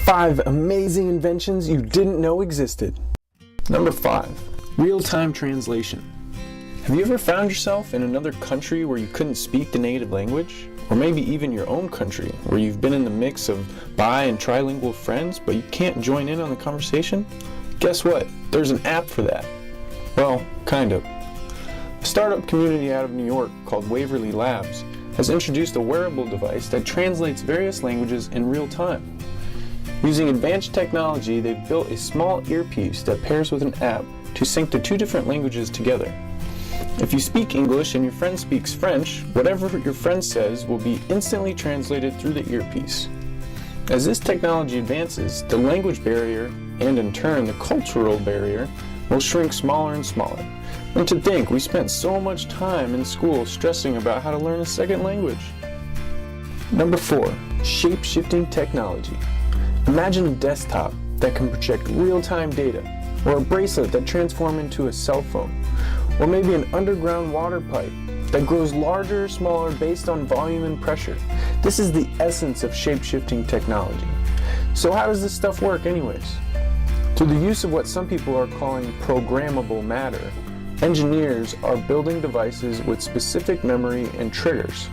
5 amazing inventions you didn't know existed. Number 5. Real-time translation. Have you ever found yourself in another country where you couldn't speak the native language? Or maybe even your own country, where you've been in the mix of bi and trilingual friends, but you can't join in on the conversation? Guess what? There's an app for that. Well, kind of. A startup community out of New York called Waverly Labs has introduced a wearable device that translates various languages in real time. Using advanced technology, they've built a small earpiece that pairs with an app to sync the 2 different languages together. If you speak English and your friend speaks French, whatever your friend says will be instantly translated through the earpiece. As this technology advances, the language barrier, and in turn the cultural barrier, will shrink smaller and smaller. And to think, we spent so much time in school stressing about how to learn a second language. Number 4. Shape-shifting technology. Imagine a desktop that can project real-time data, or a bracelet that transforms into a cell phone, or maybe an underground water pipe that grows larger or smaller based on volume and pressure. This is the essence of shape-shifting technology. So how does this stuff work anyways? Through the use of what some people are calling programmable matter, engineers are building devices with specific memory and triggers.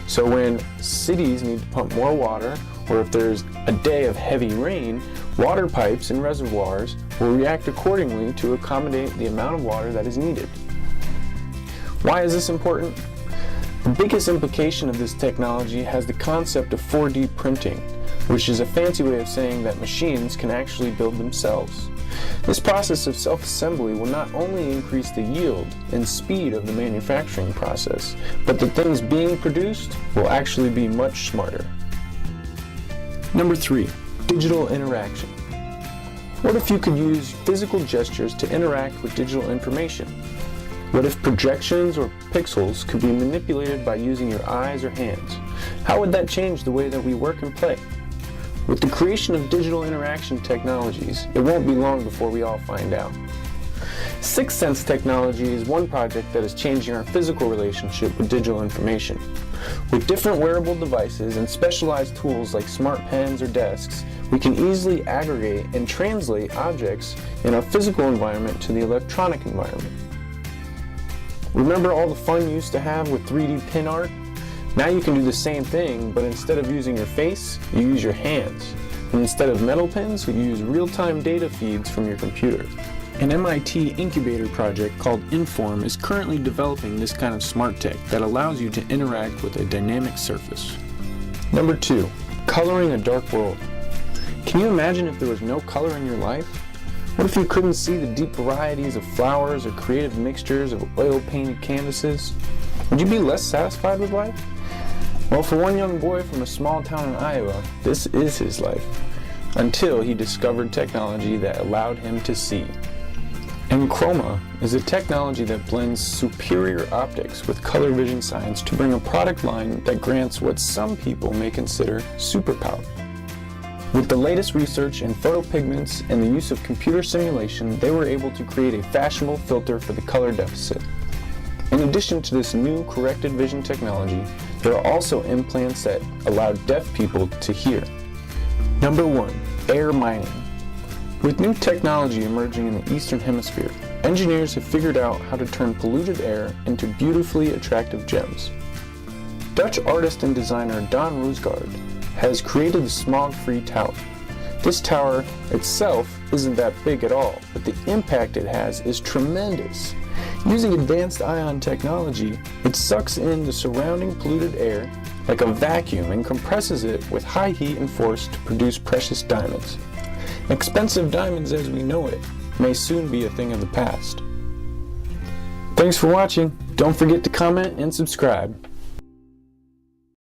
So when cities need to pump more water, or if there's a day of heavy rain, water pipes and reservoirs will react accordingly to accommodate the amount of water that is needed. Why is this important? The biggest implication of this technology has the concept of 4D printing, which is a fancy way of saying that machines can actually build themselves. This process of self-assembly will not only increase the yield and speed of the manufacturing process, but the things being produced will actually be much smarter. Number 3. Digital interaction. What if you could use physical gestures to interact with digital information? What if projections or pixels could be manipulated by using your eyes or hands? How would that change the way that we work and play? With the creation of digital interaction technologies, it won't be long before we all find out. Sixth Sense technology is one project that is changing our physical relationship with digital information. With different wearable devices and specialized tools like smart pens or desks, we can easily aggregate and translate objects in our physical environment to the electronic environment. Remember all the fun you used to have with 3D pin art? Now you can do the same thing, but instead of using your face, you use your hands. And instead of metal pins, you use real-time data feeds from your computer. An MIT incubator project called Inform is currently developing this kind of smart tech that allows you to interact with a dynamic surface. Number 2. Coloring a dark world. Can you imagine if there was no color in your life? What if you couldn't see the deep varieties of flowers or creative mixtures of oil-painted canvases? Would you be less satisfied with life? Well, for one young boy from a small town in Iowa, this is his life, until he discovered technology that allowed him to see. Enchroma is a technology that blends superior optics with color vision science to bring a product line that grants what some people may consider superpower. With the latest research in photopigments and the use of computer simulation, they were able to create a fashionable filter for the color deficit. In addition to this new corrected vision technology, there are also implants that allow deaf people to hear. Number 1. Air mining. With new technology emerging in the Eastern Hemisphere, engineers have figured out how to turn polluted air into beautifully attractive gems. Dutch artist and designer Don Roosgaard has created the smog-free tower. This tower itself isn't that big at all, but the impact it has is tremendous. Using advanced ion technology, it sucks in the surrounding polluted air like a vacuum and compresses it with high heat and force to produce precious diamonds. Expensive diamonds as we know it may soon be a thing of the past. Thanks for watching. Don't forget to comment and subscribe.